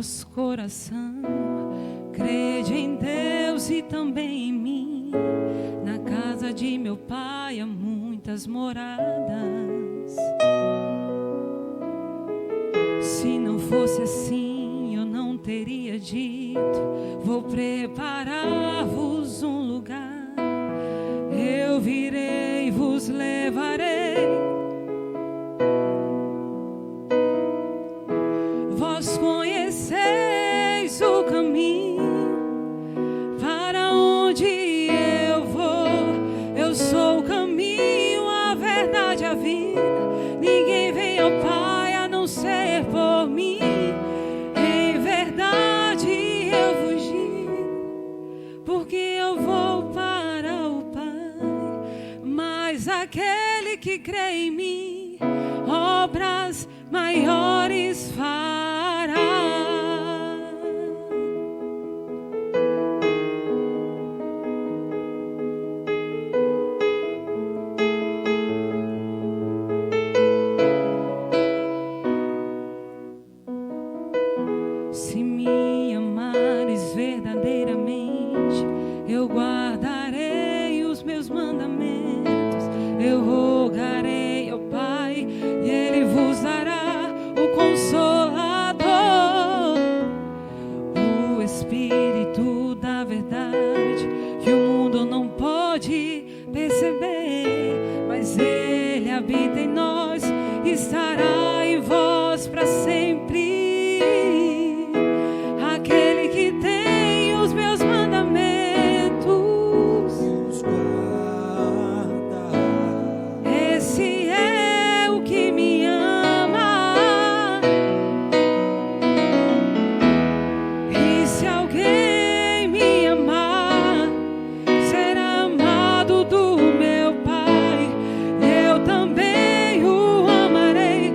vosso coração. Crede em Deus e também em mim. Na casa de meu pai há muitas moradas. Se não fosse assim, eu não teria dito: vou preparar-vos um lugar. Eu virei e vos levarei. Vós conheceis o caminho para onde eu vou. Eu sou o caminho, a verdade, a vida. Ninguém vem ao Pai a não ser por mim. Em verdade eu vos digo, porque eu vou para o Pai. Mas aquele que crê em mim, obras maiores fará. Se me amares verdadeiramente, eu guardarei os meus mandamentos. Eu rogarei ao Pai e Ele vos dará o Consolador, o Espírito da verdade, que o mundo não pode perceber, mas Ele habita em nós e estará em vós para sempre. Aquele que tem os meus mandamentos os guarda. Esse é o que me ama. E se alguém me amar, será amado do meu Pai. Eu também o amarei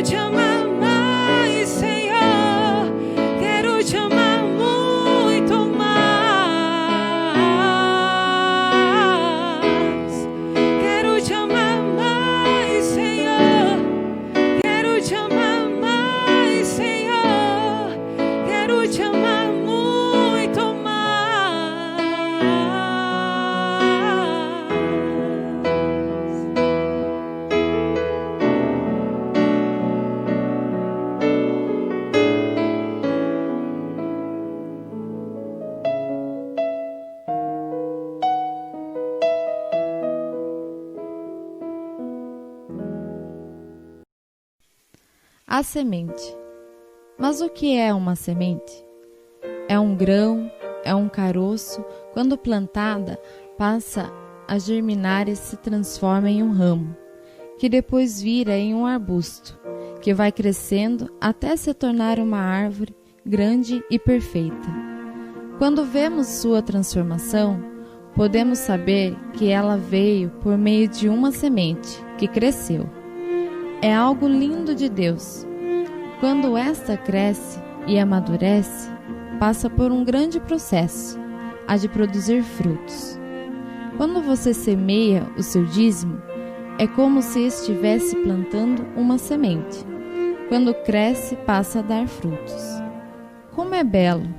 Quero te amar mais, Senhor. Quero te amar muito mais. Quero te amar mais, Senhor. Quero te amar mais, Senhor. Quero te amar muito mais. A semente. Mas o que é uma semente? É um grão, é um caroço, quando plantada, passa a germinar e se transforma em um ramo, que depois vira em um arbusto, que vai crescendo até se tornar uma árvore grande e perfeita. Quando vemos sua transformação, podemos saber que ela veio por meio de uma semente que cresceu. É algo lindo de Deus. Quando esta cresce e amadurece, passa por um grande processo, a de produzir frutos. Quando você semeia o seu dízimo, é como se estivesse plantando uma semente. Quando cresce, passa a dar frutos. Como é belo,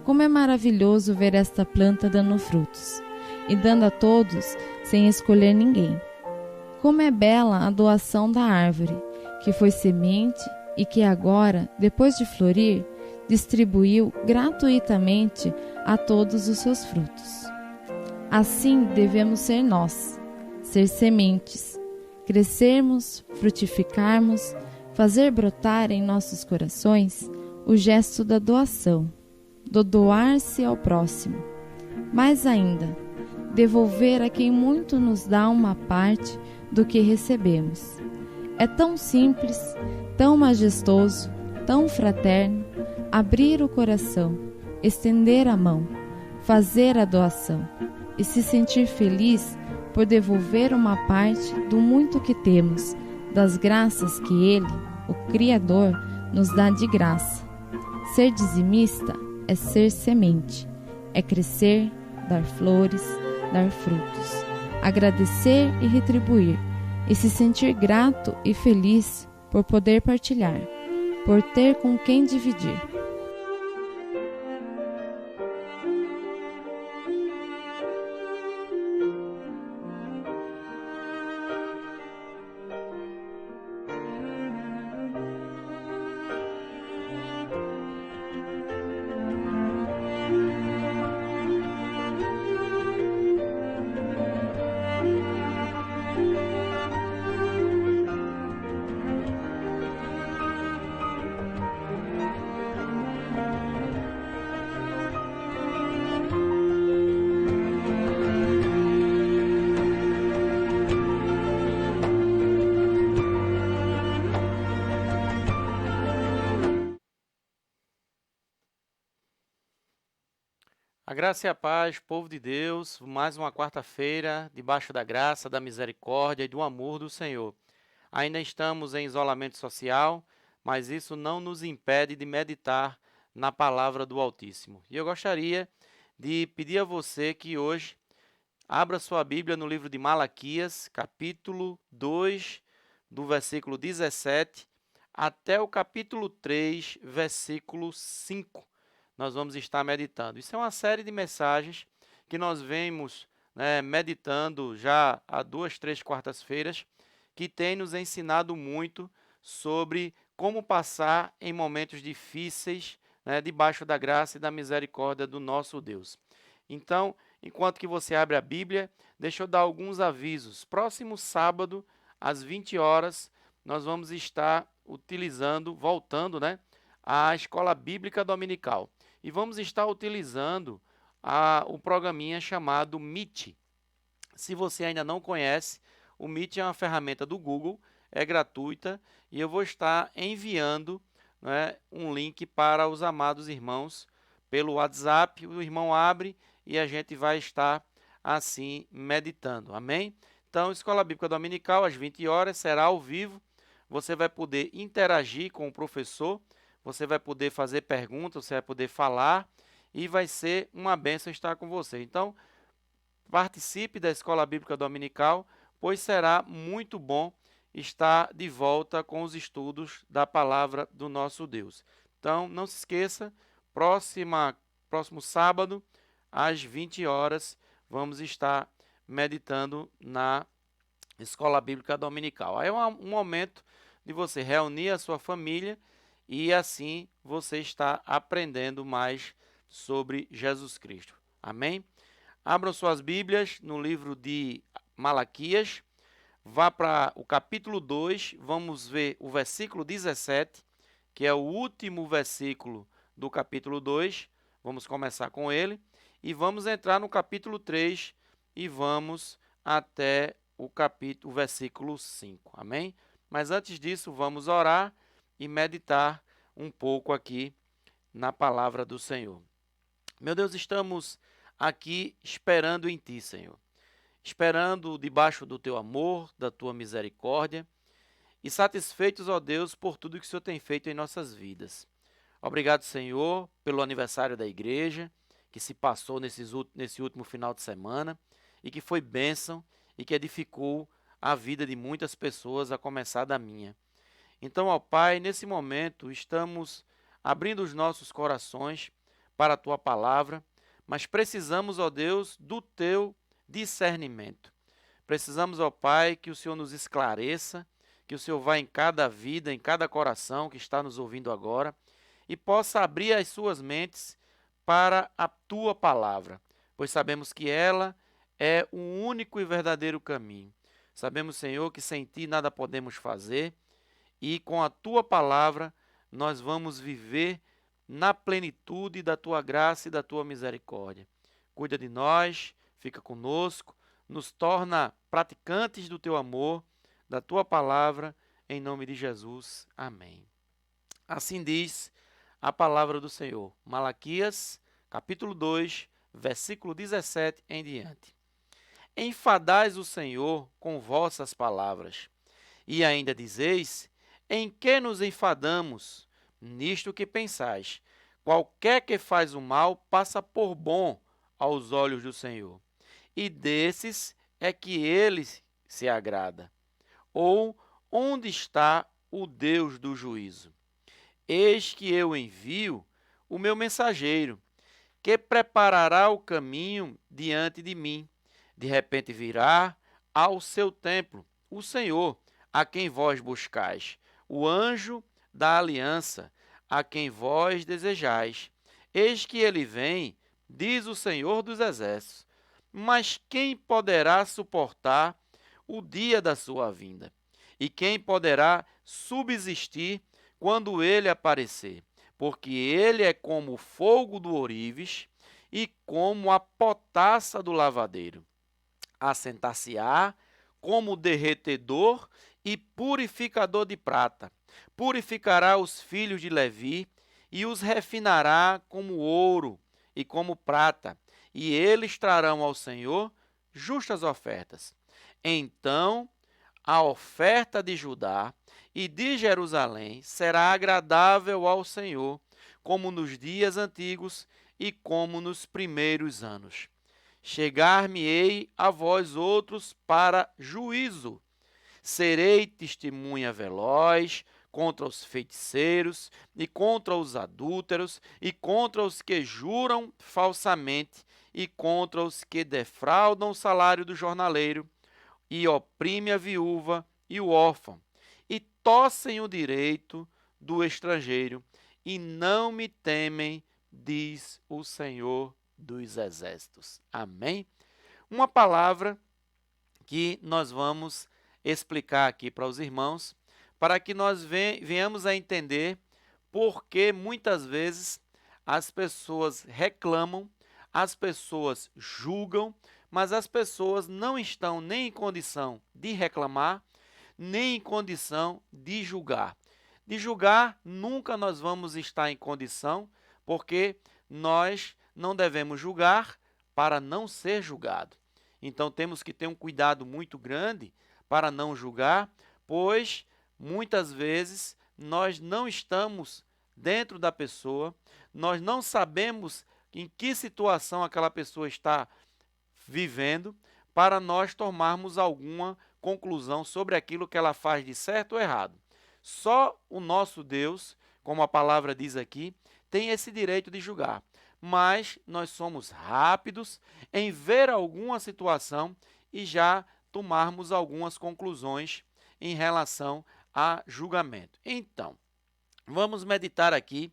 como é maravilhoso ver esta planta dando frutos, e dando a todos sem escolher ninguém. Como é bela a doação da árvore, que foi semente e que agora, depois de florir, distribuiu gratuitamente a todos os seus frutos. Assim devemos ser nós, ser sementes, crescermos, frutificarmos, fazer brotar em nossos corações o gesto da doação, do doar-se ao próximo. Mais ainda, devolver a quem muito nos dá uma parte do que recebemos. É tão simples, tão majestoso, tão fraterno, abrir o coração, estender a mão, fazer a doação e se sentir feliz por devolver uma parte do muito que temos, das graças que Ele, o Criador, nos dá de graça. Ser dizimista é ser semente, é crescer, dar flores, dar frutos, agradecer e retribuir, e se sentir grato e feliz por poder partilhar, por ter com quem dividir. A graça e a paz, povo de Deus, mais uma quarta-feira, debaixo da graça, da misericórdia e do amor do Senhor. Ainda estamos em isolamento social, mas isso não nos impede de meditar na palavra do Altíssimo. E eu gostaria de pedir a você que hoje abra sua Bíblia no livro de Malaquias, capítulo 2, do versículo 17 até o capítulo 3, versículo 5. Nós vamos estar meditando. Isso é uma série de mensagens que nós vemos meditando já há 2, 3 quartas-feiras, que tem nos ensinado muito sobre como passar em momentos difíceis, debaixo da graça e da misericórdia do nosso Deus. Então, enquanto que você abre a Bíblia, deixa eu dar alguns avisos. Próximo sábado, às 20 horas, nós vamos estar voltando à Escola Bíblica Dominical. E vamos estar utilizando o programinha chamado Meet. Se você ainda não conhece, o Meet é uma ferramenta do Google, é gratuita, e eu vou estar enviando um link para os amados irmãos pelo WhatsApp. O irmão abre e a gente vai estar assim meditando. Amém? Então, Escola Bíblica Dominical, às 20 horas, será ao vivo. você vai poder interagir com o professor, você vai poder fazer perguntas, você vai poder falar e vai ser uma bênção estar com você. Então, participe da Escola Bíblica Dominical, pois será muito bom estar de volta com os estudos da palavra do nosso Deus. Então, não se esqueça, próximo sábado, às 20 horas, vamos estar meditando na Escola Bíblica Dominical. Aí é um momento de você reunir a sua família e assim você está aprendendo mais sobre Jesus Cristo. Amém? Abram suas Bíblias no livro de Malaquias, vá para o capítulo 2, vamos ver o versículo 17, que é o último versículo do capítulo 2, vamos começar com ele, e vamos entrar no capítulo 3 e vamos até o versículo 5, amém? Mas antes disso, vamos orar e meditar um pouco aqui na palavra do Senhor. Meu Deus, estamos aqui esperando em Ti, Senhor. Esperando debaixo do Teu amor, da Tua misericórdia e satisfeitos, ó Deus, por tudo que o Senhor tem feito em nossas vidas. Obrigado, Senhor, pelo aniversário da igreja, que se passou nesse último final de semana e que foi bênção e que edificou a vida de muitas pessoas, a começar da minha. Então, ó Pai, nesse momento estamos abrindo os nossos corações para a Tua palavra, mas precisamos, ó Deus, do Teu discernimento. Precisamos, ó Pai, que o Senhor nos esclareça, que o Senhor vá em cada vida, em cada coração que está nos ouvindo agora e possa abrir as suas mentes para a Tua palavra, pois sabemos que ela é o único e verdadeiro caminho. Sabemos, Senhor, que sem Ti nada podemos fazer e com a Tua palavra nós vamos viver na plenitude da Tua graça e da Tua misericórdia. Cuida de nós, fica conosco, nos torna praticantes do Teu amor, da Tua palavra, em nome de Jesus. Amém. Assim diz a palavra do Senhor. Malaquias, capítulo 2, versículo 17 em diante. Enfadais o Senhor com vossas palavras, e ainda dizeis, em que nos enfadamos? Nisto que pensais, qualquer que faz o mal passa por bom aos olhos do Senhor, e desses é que ele se agrada. Ou onde está o Deus do juízo? Eis que eu envio o meu mensageiro, que preparará o caminho diante de mim. De repente virá ao seu templo o Senhor, a quem vós buscais, o anjo da aliança, a quem vós desejais. Eis que ele vem, diz o Senhor dos Exércitos. Mas quem poderá suportar o dia da sua vinda? E quem poderá subsistir quando ele aparecer? Porque ele é como o fogo do ourives e como a potassa do lavadeiro. Assentar-se-á como derretedor e purificador de prata. Purificará os filhos de Levi e os refinará como ouro e como prata, e eles trarão ao Senhor justas ofertas. Então a oferta de Judá e de Jerusalém será agradável ao Senhor, como nos dias antigos e como nos primeiros anos. Chegar-me-ei a vós outros para juízo. Serei testemunha veloz contra os feiticeiros e contra os adúlteros e contra os que juram falsamente e contra os que defraudam o salário do jornaleiro e oprime a viúva e o órfão e tossem o direito do estrangeiro e não me temem, diz o Senhor dos Exércitos. Amém? Uma palavra que nós vamos explicar aqui para os irmãos, para que nós venhamos a entender por que muitas vezes as pessoas reclamam, as pessoas julgam, mas as pessoas não estão nem em condição de reclamar, nem em condição de julgar. De julgar, nunca nós vamos estar em condição, porque nós não devemos julgar para não ser julgado. Então temos que ter um cuidado muito grande para não julgar, pois Muitas vezes nós não estamos dentro da pessoa, nós não sabemos em que situação aquela pessoa está vivendo, para nós tomarmos alguma conclusão sobre aquilo que ela faz de certo ou errado. Só o nosso Deus, como a palavra diz aqui, tem esse direito de julgar. Mas nós somos rápidos em ver alguma situação e já tomarmos algumas conclusões em relação a julgamento. Então, vamos meditar aqui,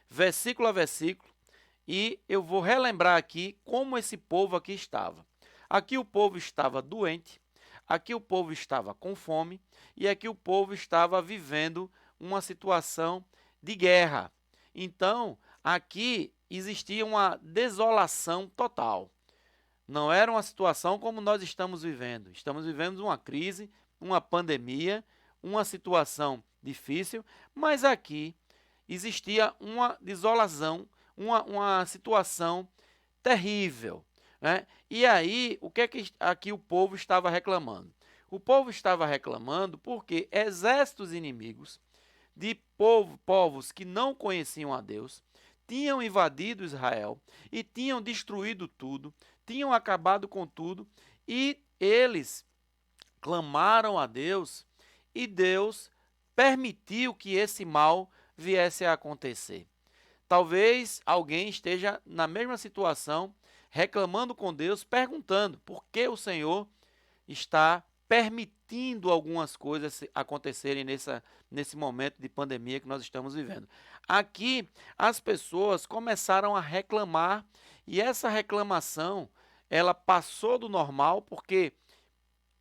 versículo a versículo, e eu vou relembrar aqui como esse povo aqui estava. Aqui o povo estava doente, aqui o povo estava com fome, e aqui o povo estava vivendo uma situação de guerra. Então, aqui existia uma desolação total. Não era uma situação como nós estamos vivendo. Estamos vivendo uma crise, uma pandemia, uma situação difícil, mas aqui existia uma desolação, uma situação terrível, né? E aí, o que é que aqui o povo estava reclamando? O povo estava reclamando porque exércitos inimigos de povos que não conheciam a Deus tinham invadido Israel e tinham destruído tudo, tinham acabado com tudo, e eles clamaram a Deus e Deus permitiu que esse mal viesse a acontecer. Talvez alguém esteja na mesma situação, reclamando com Deus, perguntando por que o Senhor está permitindo algumas coisas acontecerem nesse momento de pandemia que nós estamos vivendo. Aqui, as pessoas começaram a reclamar, e essa reclamação, ela passou do normal, porque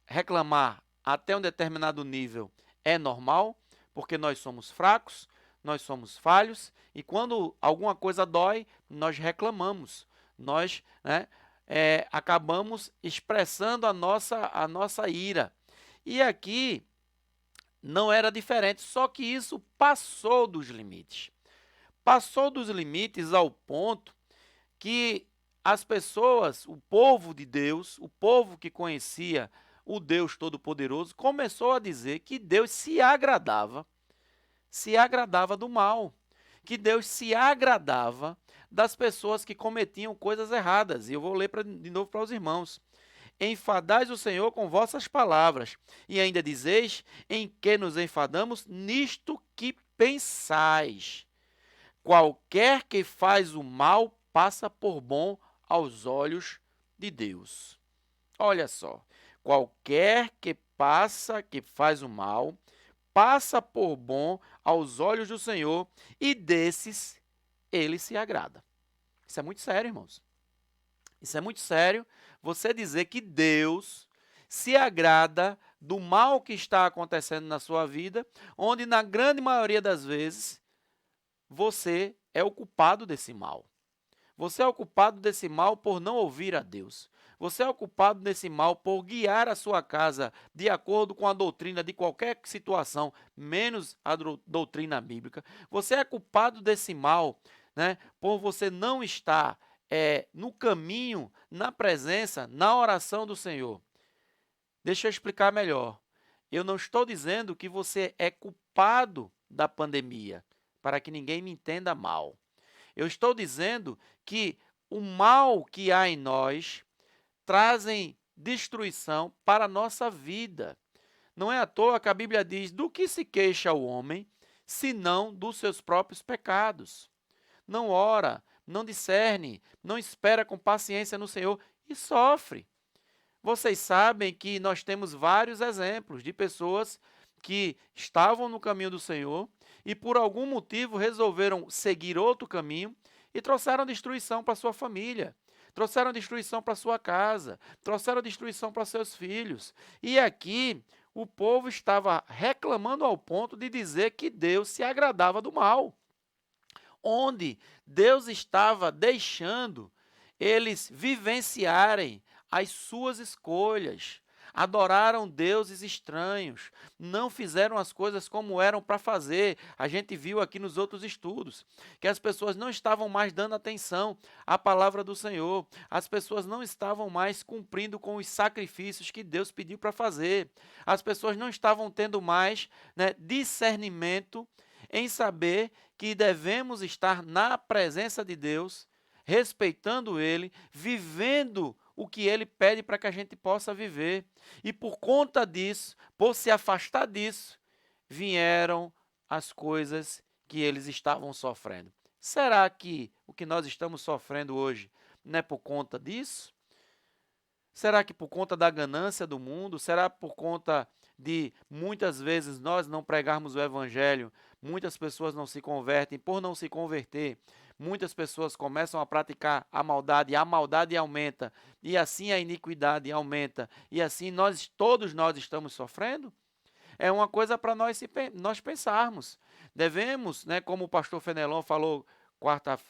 reclamar até um determinado nível é normal, porque nós somos fracos, nós somos falhos, e quando alguma coisa dói, nós reclamamos, nós, acabamos expressando a nossa ira. E aqui não era diferente, só que isso passou dos limites. Passou dos limites ao ponto que as pessoas, o povo de Deus, o povo que conhecia o Deus Todo-Poderoso, começou a dizer que Deus se agradava do mal, que Deus se agradava das pessoas que cometiam coisas erradas. E eu vou ler de novo para os irmãos. Enfadais o Senhor com vossas palavras, e ainda dizeis: em que nos enfadamos? Nisto que pensais. Qualquer que faz o mal passa por bom aos olhos de Deus. Olha só, qualquer que faz o mal, passa por bom aos olhos do Senhor, e desses ele se agrada. Isso é muito sério, irmãos. Isso é muito sério, você dizer que Deus se agrada do mal que está acontecendo na sua vida, onde na grande maioria das vezes você é o culpado desse mal. Você é o culpado desse mal por não ouvir a Deus. Você é o culpado desse mal por guiar a sua casa de acordo com a doutrina de qualquer situação, menos a doutrina bíblica. Você é culpado desse mal, por você não estar no caminho, na presença, na oração do Senhor. Deixa eu explicar melhor. Eu não estou dizendo que você é culpado da pandemia, para que ninguém me entenda mal. Eu estou dizendo que o mal que há em nós trazem destruição para a nossa vida. Não é à toa que a Bíblia diz: do que se queixa o homem, senão dos seus próprios pecados. Não ora, não discerne, não espera com paciência no Senhor e sofre. Vocês sabem que nós temos vários exemplos de pessoas que estavam no caminho do Senhor e por algum motivo resolveram seguir outro caminho e trouxeram destruição para sua família, trouxeram destruição para sua casa, trouxeram destruição para seus filhos. E aqui o povo estava reclamando ao ponto de dizer que Deus se agradava do mal, onde Deus estava deixando eles vivenciarem as suas escolhas, adoraram deuses estranhos, não fizeram as coisas como eram para fazer. A gente viu aqui nos outros estudos que as pessoas não estavam mais dando atenção à palavra do Senhor, as pessoas não estavam mais cumprindo com os sacrifícios que Deus pediu para fazer, as pessoas não estavam tendo mais, né, discernimento em saber que devemos estar na presença de Deus, respeitando Ele, vivendo o que Ele pede para que a gente possa viver. E por conta disso, por se afastar disso, vieram as coisas que eles estavam sofrendo. Será que o que nós estamos sofrendo hoje não é por conta disso? Será que por conta da ganância do mundo? Será por conta de muitas vezes nós não pregarmos o evangelho, muitas pessoas não se convertem, por não se converter, muitas pessoas começam a praticar a maldade aumenta, e assim a iniquidade aumenta, e assim todos nós estamos sofrendo? É uma coisa para nós pensarmos. Devemos, né, como o pastor Fenelon falou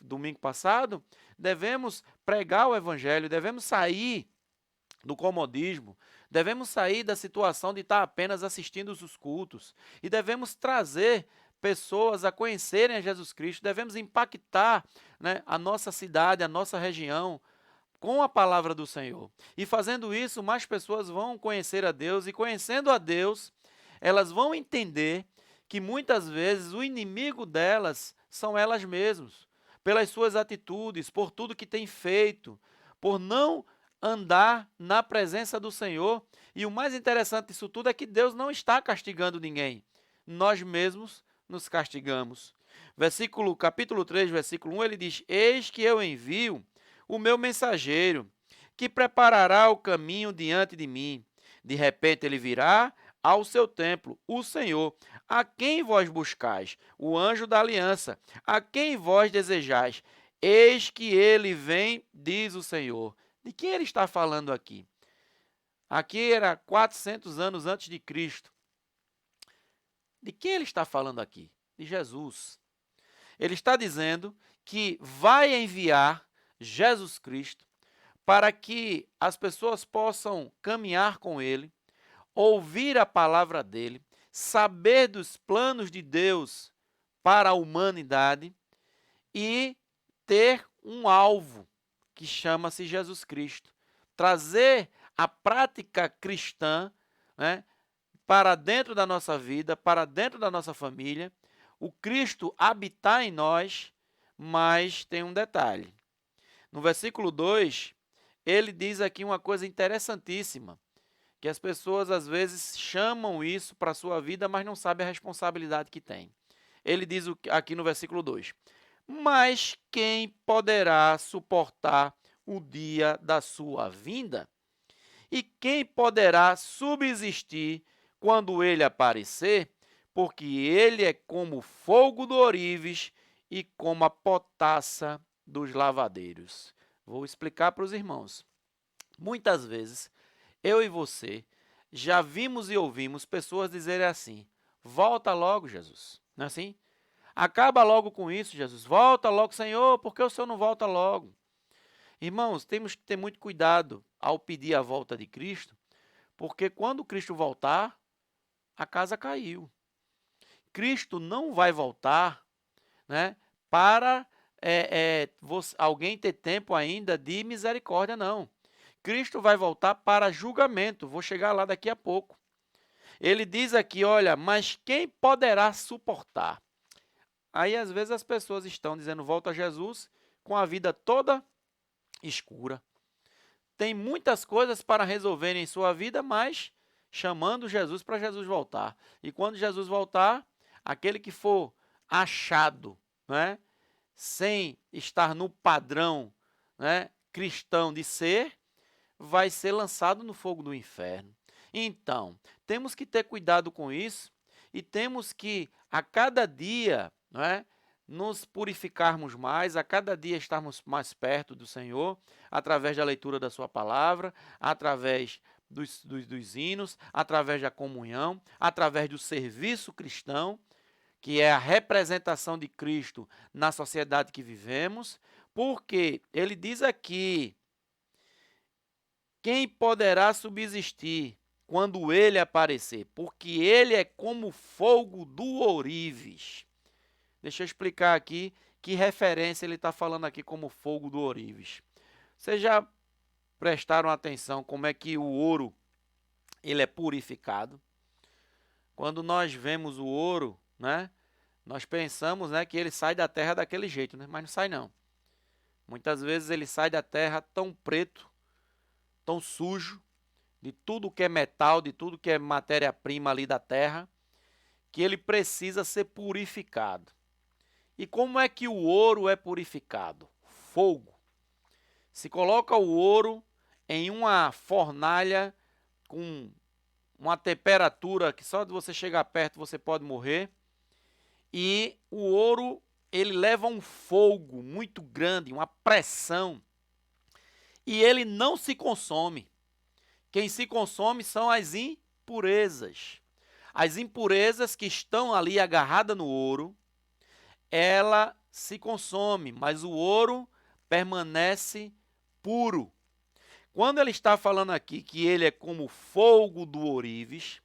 domingo passado, devemos pregar o evangelho, devemos sair do comodismo, devemos sair da situação de estar apenas assistindo os cultos e devemos trazer pessoas a conhecerem a Jesus Cristo, devemos impactar, né, a nossa cidade, a nossa região com a palavra do Senhor. E fazendo isso, mais pessoas vão conhecer a Deus e conhecendo a Deus, elas vão entender que muitas vezes o inimigo delas são elas mesmas, pelas suas atitudes, por tudo que tem feito, por não andar na presença do Senhor. E o mais interessante disso tudo é que Deus não está castigando ninguém. Nós mesmos nos castigamos. Capítulo 3, versículo 1, ele diz: Eis que eu envio o meu mensageiro, que preparará o caminho diante de mim. De repente ele virá ao seu templo, o Senhor, a quem vós buscais, o anjo da aliança, a quem vós desejais. Eis que ele vem, diz o Senhor. De quem ele está falando aqui? Aqui era 400 anos antes de Cristo. De quem ele está falando aqui? De Jesus. Ele está dizendo que vai enviar Jesus Cristo para que as pessoas possam caminhar com ele, ouvir a palavra dele, saber dos planos de Deus para a humanidade e ter um alvo que chama-se Jesus Cristo. Trazer a prática cristã, né, para dentro da nossa vida, para dentro da nossa família, o Cristo habitar em nós, mas tem um detalhe. No versículo 2, ele diz aqui uma coisa interessantíssima, que as pessoas às vezes chamam isso para a sua vida, mas não sabem a responsabilidade que tem. Ele diz aqui no versículo 2, mas quem poderá suportar o dia da sua vinda? E quem poderá subsistir quando ele aparecer? Porque ele é como o fogo do ourives e como a potassa dos lavadeiros. Vou explicar para os irmãos. Muitas vezes, eu e você já vimos e ouvimos pessoas dizerem assim: volta logo, Jesus. Não é assim? Acaba logo com isso, Jesus. Volta logo, Senhor, porque o Senhor não volta logo? Irmãos, temos que ter muito cuidado ao pedir a volta de Cristo, porque quando Cristo voltar, a casa caiu. Cristo não vai voltar, né, para alguém ter tempo ainda de misericórdia, não. Cristo vai voltar para julgamento. Vou chegar lá daqui a pouco. Ele diz aqui, olha, mas quem poderá suportar? Aí, às vezes, as pessoas estão dizendo volta a Jesus com a vida toda escura. Tem muitas coisas para resolver em sua vida, mas chamando Jesus para Jesus voltar. E quando Jesus voltar, aquele que for achado, né, sem estar no padrão, né, cristão de ser, vai ser lançado no fogo do inferno. Então, temos que ter cuidado com isso e temos que, a cada dia, não é, nos purificarmos mais, a cada dia estarmos mais perto do Senhor, através da leitura da sua palavra, através dos hinos, através da comunhão, através do serviço cristão, que é a representação de Cristo na sociedade que vivemos, porque ele diz aqui: quem poderá subsistir quando ele aparecer, porque ele é como fogo do ourives. Deixa eu explicar aqui que referência ele está falando aqui como fogo do ourives. Vocês já prestaram atenção como é que o ouro ele é purificado? Quando nós vemos o ouro, né, nós pensamos, né, que ele sai da terra daquele jeito, né, mas não sai não. Muitas vezes ele sai da terra tão preto, tão sujo, de tudo que é metal, de tudo que é matéria-prima ali da terra, que ele precisa ser purificado. E como é que o ouro é purificado? Fogo. Se coloca o ouro em uma fornalha com uma temperatura que só de você chegar perto você pode morrer, e o ouro ele leva um fogo muito grande, uma pressão, e ele não se consome. Quem se consome são as impurezas. As impurezas que estão ali agarradas no ouro, ela se consome, mas o ouro permanece puro. Quando ele está falando aqui que ele é como fogo do ourives,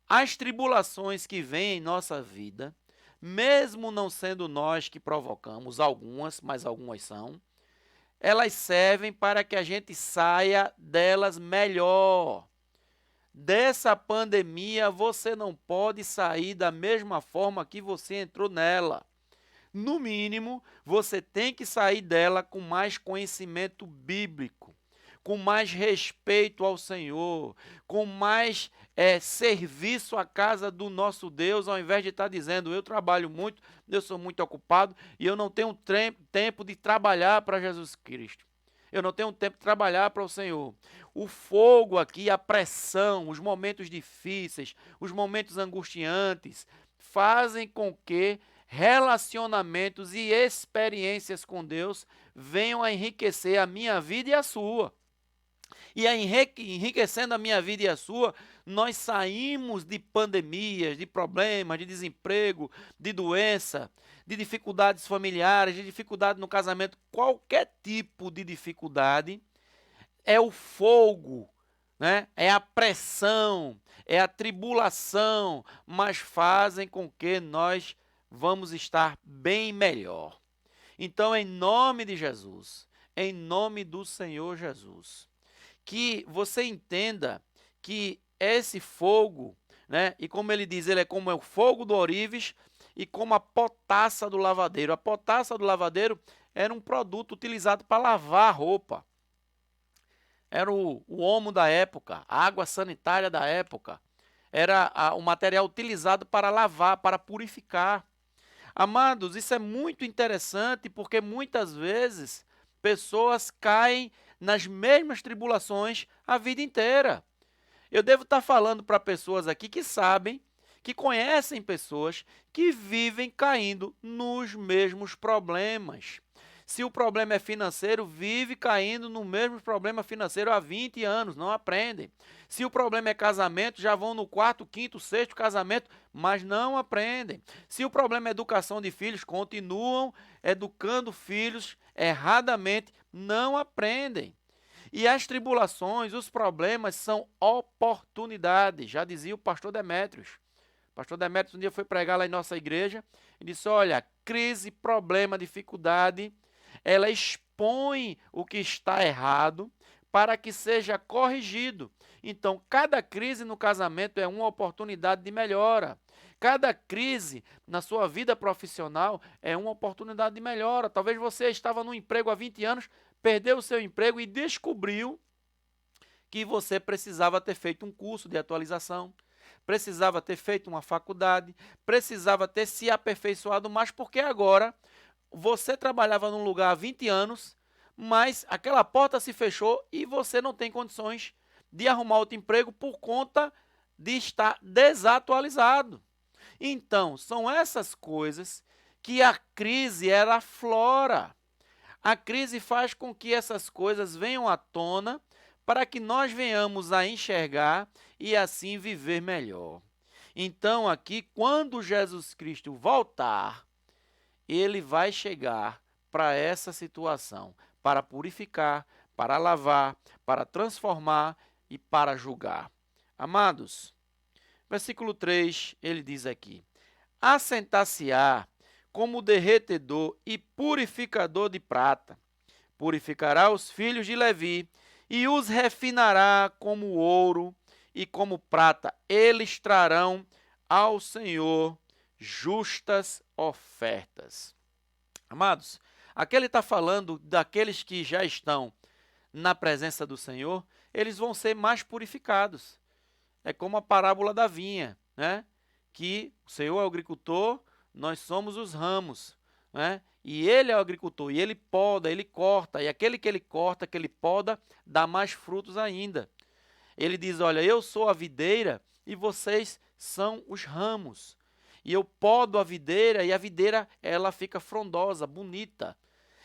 as tribulações que vêm em nossa vida, mesmo não sendo nós que provocamos algumas, mas algumas são, elas servem para que a gente saia delas melhor. Dessa pandemia você não pode sair da mesma forma que você entrou nela. No mínimo, você tem que sair dela com mais conhecimento bíblico, com mais respeito ao Senhor, com mais serviço à casa do nosso Deus, ao invés de estar dizendo, eu trabalho muito, eu sou muito ocupado e eu não tenho tempo de trabalhar para Jesus Cristo. Eu não tenho tempo de trabalhar para o Senhor. O fogo aqui, a pressão, os momentos difíceis, os momentos angustiantes, fazem com que relacionamentos e experiências com Deus venham a enriquecer a minha vida e a sua. E enriquecendo a minha vida e a sua, nós saímos de pandemias, de problemas, de desemprego, de doença, de dificuldades familiares, de dificuldade no casamento. Qualquer tipo de dificuldade é o fogo, né? É a pressão, é a tribulação, mas fazem com que nós vamos estar bem melhor. Então, em nome de Jesus, em nome do Senhor Jesus, que você entenda que esse fogo, né, e como ele diz, ele é como o fogo do ourives e como a potassa do lavadeiro. A potassa do lavadeiro era um produto utilizado para lavar a roupa. Era o omo da época, a água sanitária da época. Era o material utilizado para lavar, para purificar. Amados, isso é muito interessante porque muitas vezes pessoas caem nas mesmas tribulações a vida inteira. Eu devo estar falando para pessoas aqui que sabem, que conhecem pessoas que vivem caindo nos mesmos problemas. Se o problema é financeiro, vive caindo no mesmo problema financeiro há 20 anos, não aprendem. Se o problema é casamento, já vão no 4º, 5º, 6º casamento, mas não aprendem. Se o problema é educação de filhos, continuam educando filhos erradamente, não aprendem. E as tribulações, os problemas são oportunidades, já dizia o pastor Demétrios. O pastor Demétrios um dia foi pregar lá em nossa igreja e disse, olha, crise, problema, dificuldade, ela expõe o que está errado para que seja corrigido. Então, cada crise no casamento é uma oportunidade de melhora. Cada crise na sua vida profissional é uma oportunidade de melhora. Talvez você estava num emprego há 20 anos, perdeu o seu emprego e descobriu que você precisava ter feito um curso de atualização, precisava ter feito uma faculdade, precisava ter se aperfeiçoado mais, porque agora você trabalhava num lugar há 20 anos, mas aquela porta se fechou e você não tem condições de arrumar outro emprego por conta de estar desatualizado. Então, são essas coisas que a crise ela aflora. A crise faz com que essas coisas venham à tona para que nós venhamos a enxergar e assim viver melhor. Então, aqui, quando Jesus Cristo voltar, ele vai chegar para essa situação, para purificar, para lavar, para transformar e para julgar. Amados, versículo 3, ele diz aqui: assentar-se-á como derretedor e purificador de prata, purificará os filhos de Levi e os refinará como ouro e como prata. Eles trarão ao Senhor justas ofertas. Amados, aqui ele está falando daqueles que já estão na presença do Senhor, eles vão ser mais purificados. É como a parábola da vinha, né? Que o Senhor é o agricultor, nós somos os ramos, né? E ele é o agricultor, e ele poda, ele corta, e aquele que ele corta, que ele poda, dá mais frutos ainda. Ele diz, olha, eu sou a videira e vocês são os ramos. E eu podo a videira, e a videira, ela fica frondosa, bonita.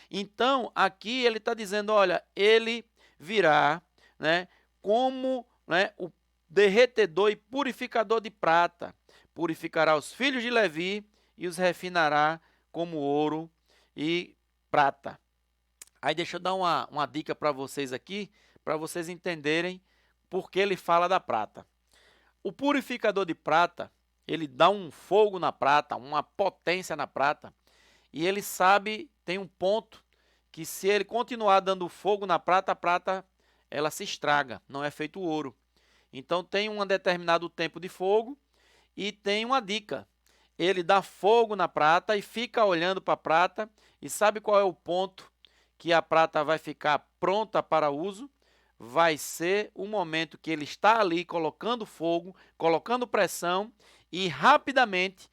Então, aqui ele está dizendo, olha, ele virá, né, como, né, o derretedor e purificador de prata. Purificará os filhos de Levi e os refinará como ouro e prata. Aí deixa eu dar uma dica para vocês aqui, para vocês entenderem por que ele fala da prata. O purificador de prata, ele dá um fogo na prata, uma potência na prata, e ele sabe, tem um ponto, que se ele continuar dando fogo na prata, a prata ela se estraga, não é feito ouro. Então tem um determinado tempo de fogo e tem uma dica. Ele dá fogo na prata e fica olhando para a prata e sabe qual é o ponto que a prata vai ficar pronta para uso? Vai ser o momento que ele está ali colocando fogo, colocando pressão e rapidamente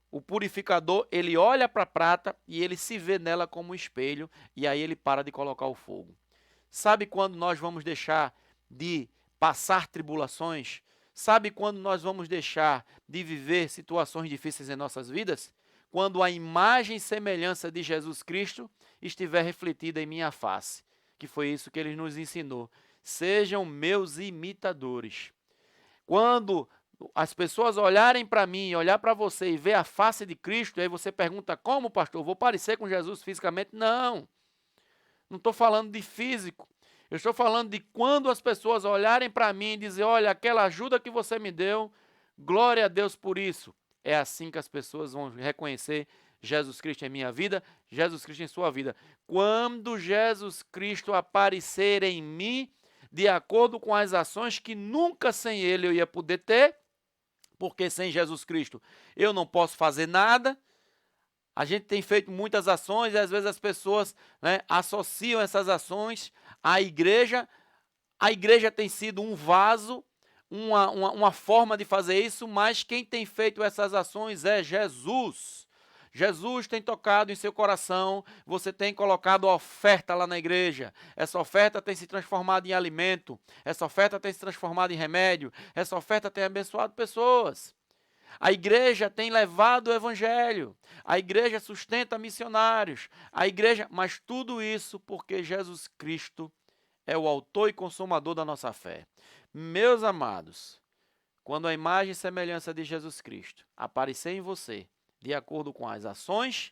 o purificador, ele olha para a prata e ele se vê nela como um espelho e aí ele para de colocar o fogo. Sabe quando nós vamos deixar de passar tribulações? Sabe quando nós vamos deixar de viver situações difíceis em nossas vidas? Quando a imagem e semelhança de Jesus Cristo estiver refletida em minha face, que foi isso que ele nos ensinou. Sejam meus imitadores. Quando as pessoas olharem para mim, olhar para você e ver a face de Cristo, aí você pergunta, como, pastor? Vou parecer com Jesus fisicamente? Não. Não estou falando de físico. Eu estou falando de quando as pessoas olharem para mim e dizer, olha, aquela ajuda que você me deu, glória a Deus por isso. É assim que as pessoas vão reconhecer Jesus Cristo em minha vida, Jesus Cristo em sua vida. Quando Jesus Cristo aparecer em mim, de acordo com as ações que nunca sem Ele eu ia poder ter, porque sem Jesus Cristo eu não posso fazer nada. A gente tem feito muitas ações e às vezes as pessoas, né, associam essas ações à igreja. A igreja tem sido um vaso, uma forma de fazer isso, mas quem tem feito essas ações é Jesus. Jesus tem tocado em seu coração, você tem colocado a oferta lá na igreja. Essa oferta tem se transformado em alimento, essa oferta tem se transformado em remédio, essa oferta tem abençoado pessoas. A igreja tem levado o evangelho, a igreja sustenta missionários, a igreja, mas tudo isso porque Jesus Cristo é o autor e consumador da nossa fé. Meus amados, quando a imagem e semelhança de Jesus Cristo aparecer em você, de acordo com as ações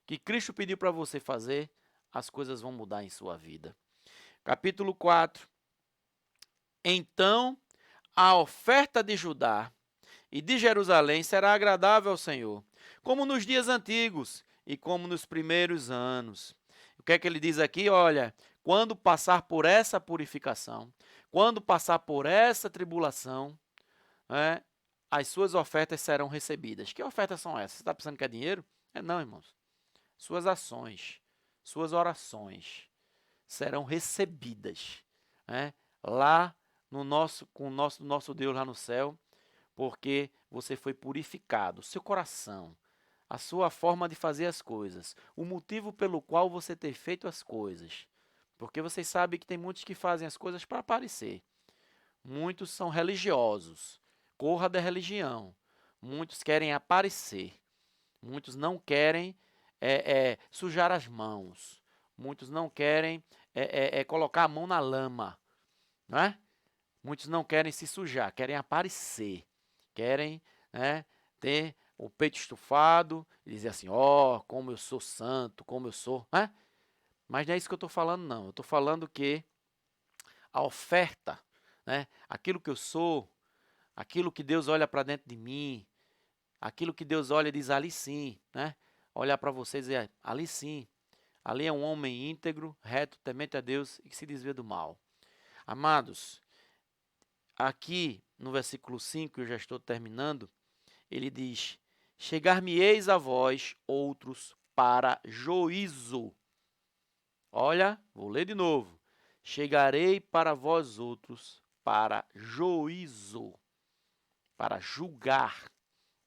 que Cristo pediu para você fazer, as coisas vão mudar em sua vida. Capítulo 4. Então, a oferta de Judá e de Jerusalém será agradável ao Senhor, como nos dias antigos e como nos primeiros anos. O que é que ele diz aqui? Olha, quando passar por essa purificação, quando passar por essa tribulação, as suas ofertas serão recebidas. Que ofertas são essas? Você está pensando que é dinheiro? Não, irmãos. Suas ações, suas orações serão recebidas, lá com o nosso Deus lá no céu, porque você foi purificado, seu coração, a sua forma de fazer as coisas, o motivo pelo qual você tem feito as coisas. Porque vocês sabem que tem muitos que fazem as coisas para aparecer. Muitos são religiosos, corra da religião. Muitos querem aparecer. Muitos não querem sujar as mãos. Muitos não querem colocar a mão na lama. Não é? Muitos não querem se sujar, querem aparecer. Querem ter o peito estufado e dizer assim, como eu sou santo, como eu sou. Mas não é isso que eu estou falando, não. Eu estou falando que a oferta, né? Aquilo que eu sou, aquilo que Deus olha para dentro de mim, aquilo que Deus olha e diz, ali sim, né? Olhar para vocês e dizer, ali sim, ali é um homem íntegro, reto, temente a Deus e que se desvia do mal. Amados, aqui no versículo 5, eu já estou terminando, ele diz, chegar-me-eis a vós outros para juízo. Olha, vou ler de novo. Chegarei para vós outros para juízo, para julgar,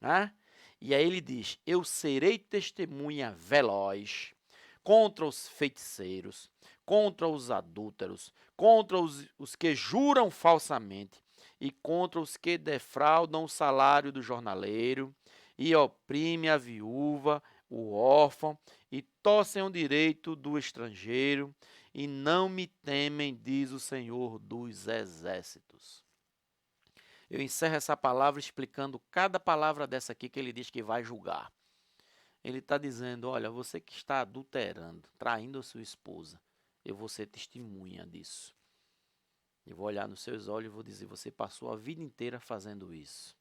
né? E aí ele diz, eu serei testemunha veloz contra os feiticeiros, contra os adúlteros, contra os que juram falsamente e contra os que defraudam o salário do jornaleiro e oprimem a viúva, o órfão e torcem o direito do estrangeiro e não me temem, diz o Senhor dos Exércitos. Eu encerro essa palavra explicando cada palavra dessa aqui que ele diz que vai julgar. Ele está dizendo, olha, você que está adulterando, traindo a sua esposa, eu vou ser testemunha disso. Eu vou olhar nos seus olhos e vou dizer, você passou a vida inteira fazendo isso.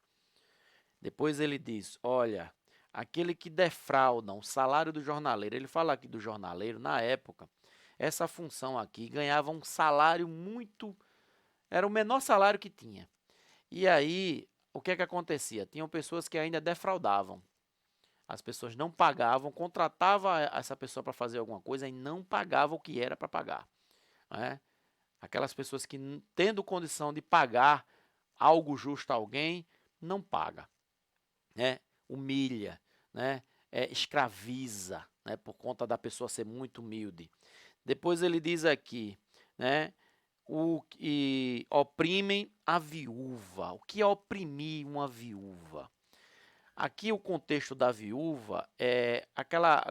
Depois ele diz, olha, aquele que defrauda o salário do jornaleiro, ele fala aqui do jornaleiro, na época, essa função aqui ganhava um salário muito, era o menor salário que tinha. E aí, o que é que acontecia? Tinham pessoas que ainda defraudavam. As pessoas não pagavam, contratavam essa pessoa para fazer alguma coisa e não pagavam o que era para pagar, né? Aquelas pessoas que, tendo condição de pagar algo justo a alguém, não paga, né? Humilha, né? Escraviza, né? Por conta da pessoa ser muito humilde. Depois ele diz aqui, né? O que oprimem a viúva. O que é oprimir uma viúva? Aqui o contexto da viúva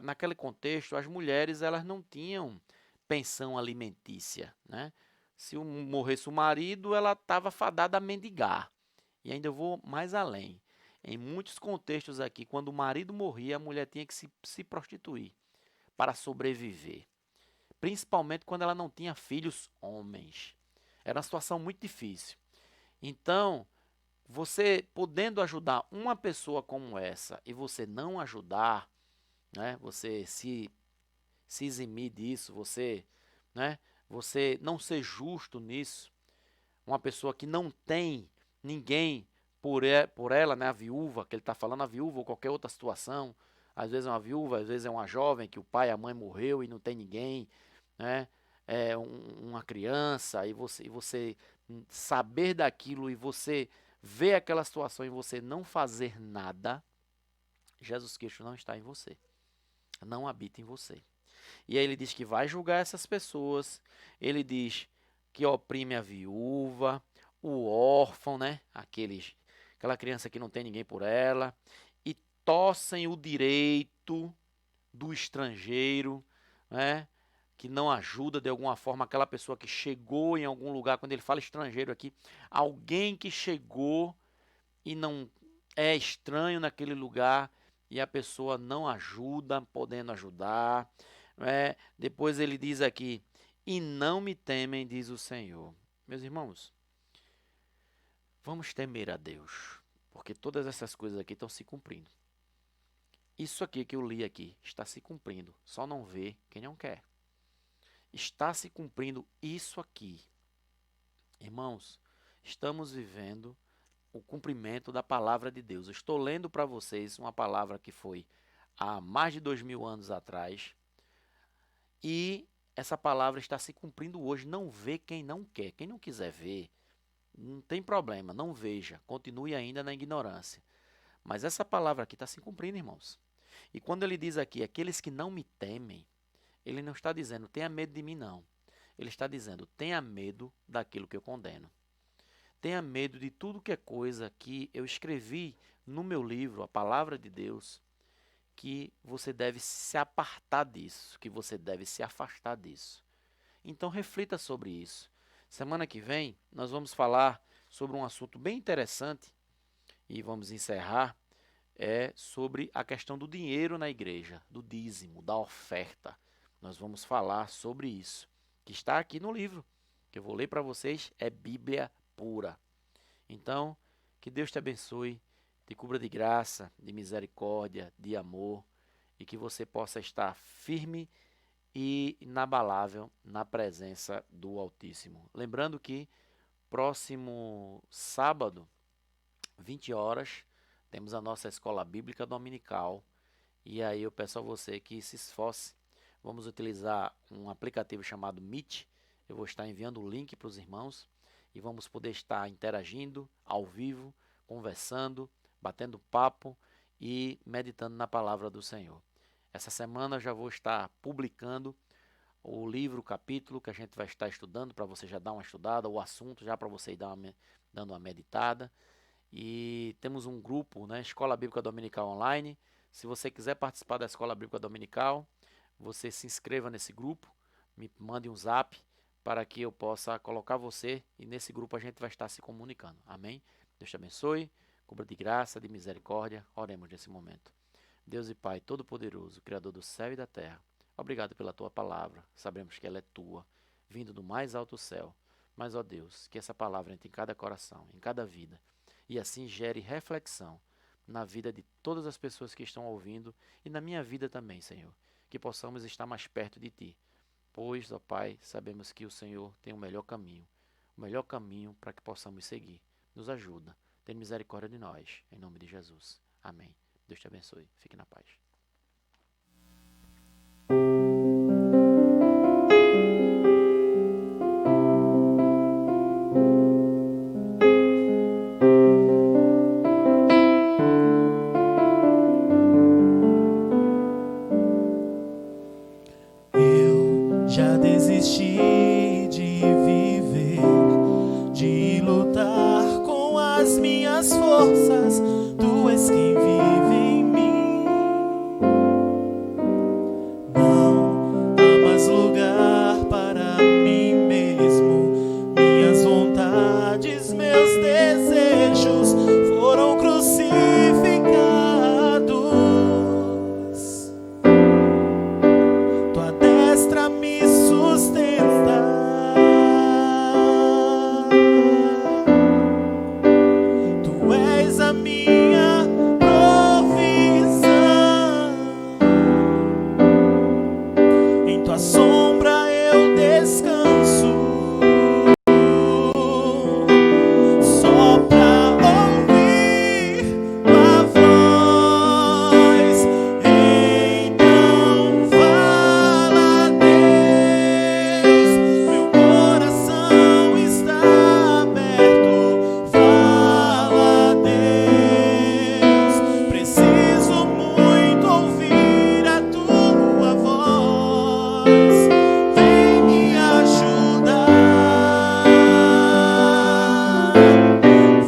naquele contexto as mulheres elas não tinham pensão alimentícia, né? Se morresse o marido, ela estava fadada a mendigar. E ainda eu vou mais além. Em muitos contextos aqui, quando o marido morria, a mulher tinha que se prostituir para sobreviver. Principalmente quando ela não tinha filhos homens. Era uma situação muito difícil. Então, você podendo ajudar uma pessoa como essa e você não ajudar, né? Você se eximir disso, né? Você não ser justo nisso. Uma pessoa que não tem ninguém por ela, né? A viúva, que ele está falando, a viúva ou qualquer outra situação. Às vezes é uma viúva, às vezes é uma jovem que o pai e a mãe morreu e não tem ninguém, né? É uma criança e você saber daquilo e você ver aquela situação e você não fazer nada, Jesus Cristo não está em você, não habita em você. E aí ele diz que vai julgar essas pessoas, ele diz que oprime a viúva, o órfão, né? Aquela criança que não tem ninguém por ela, e torcem o direito do estrangeiro, né? Que não ajuda de alguma forma aquela pessoa que chegou em algum lugar. Quando ele fala estrangeiro aqui, alguém que chegou e não é estranho naquele lugar e a pessoa não ajuda, podendo ajudar, né? Depois ele diz aqui, e não me temem, diz o Senhor. Meus irmãos, vamos temer a Deus, porque todas essas coisas aqui estão se cumprindo. Isso aqui que eu li aqui está se cumprindo, só não vê quem não quer. Está se cumprindo isso aqui. Irmãos, estamos vivendo o cumprimento da palavra de Deus. Eu estou lendo para vocês uma palavra que foi há mais de 2000 anos atrás e essa palavra está se cumprindo hoje. Não vê quem não quer. Quem não quiser ver, não tem problema, não veja. Continue ainda na ignorância. Mas essa palavra aqui está se cumprindo, irmãos. E quando ele diz aqui, aqueles que não me temem, ele não está dizendo, tenha medo de mim, não. Ele está dizendo, tenha medo daquilo que eu condeno. Tenha medo de tudo que é coisa que eu escrevi no meu livro, a palavra de Deus, que você deve se apartar disso, que você deve se afastar disso. Então reflita sobre isso. Semana que vem nós vamos falar sobre um assunto bem interessante e vamos encerrar, sobre a questão do dinheiro na igreja, do dízimo, da oferta. Nós vamos falar sobre isso, que está aqui no livro, que eu vou ler para vocês, é Bíblia pura. Então, que Deus te abençoe, te cubra de graça, de misericórdia, de amor, e que você possa estar firme e inabalável na presença do Altíssimo. Lembrando que próximo sábado, 20 horas, temos a nossa escola bíblica dominical. E aí eu peço a você que se esforce. Vamos utilizar um aplicativo chamado Meet. Eu vou estar enviando o link para os irmãos e vamos poder estar interagindo ao vivo, conversando, batendo papo e meditando na palavra do Senhor. Essa semana eu já vou estar publicando o livro, o capítulo que a gente vai estar estudando, para você já dar uma estudada, o assunto já para você ir dando uma meditada. E temos um grupo, né, Escola Bíblica Dominical Online. Se você quiser participar da Escola Bíblica Dominical, você se inscreva nesse grupo, me mande um zap para que eu possa colocar você e nesse grupo a gente vai estar se comunicando. Amém? Deus te abençoe, cubra de graça, de misericórdia. Oremos nesse momento. Deus e Pai Todo-Poderoso, Criador do céu e da terra, obrigado pela Tua palavra. Sabemos que ela é Tua, vindo do mais alto céu. Mas, ó Deus, que essa palavra entre em cada coração, em cada vida, e assim gere reflexão na vida de todas as pessoas que estão ouvindo e na minha vida também, Senhor. Que possamos estar mais perto de Ti, pois, ó Pai, sabemos que o Senhor tem o melhor caminho para que possamos seguir. Nos ajuda, tenha misericórdia de nós, em nome de Jesus. Amém. Deus te abençoe. Fique na paz. Eu já desisti de viver, de lutar com as minhas forças. Tu és quem vive em mim. Não há mais lugar para mim mesmo. Minhas vontades, meus desejos foram crucificados. Tua destra me sustenta. Tu és a minha provisão. Em tua sombra eu descanso. Só pra ouvir tua voz. Então fala, Deus. Meu coração está aberto. Fala, Deus. Preciso muito ouvir a tua voz. Vem me ajudar.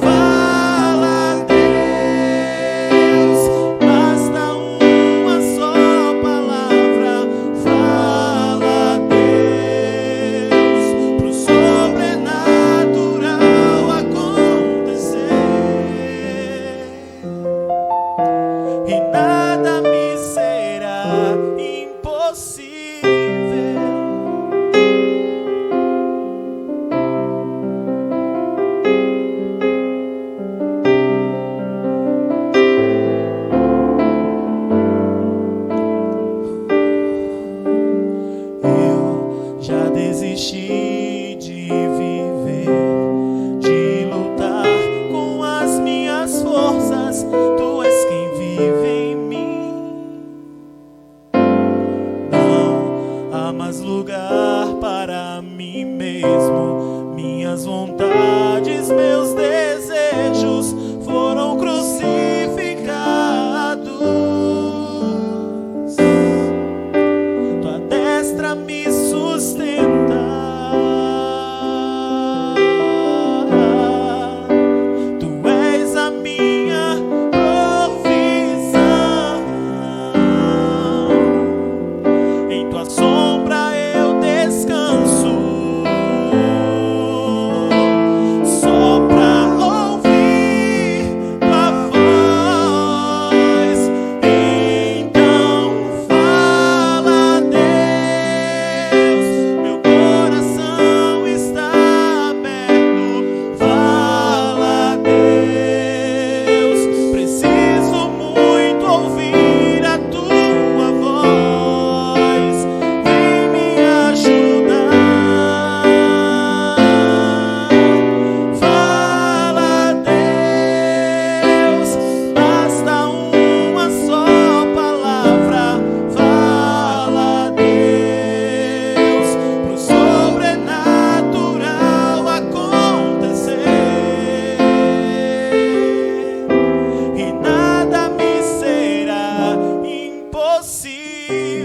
Fala, Deus. Basta uma só palavra. Fala, Deus. Pro sobrenatural acontecer. E nada me será impossível. Eu já desisti de viver, de lutar com as minhas forças. Tu és quem vive em mim. Não há mais lugar para mim mesmo. Minhas vontades, meus desejos foram crucificados. Tua destra me sustenta. Tu és a minha provisão. Em tua sombra eu descanso. Só pra vivo.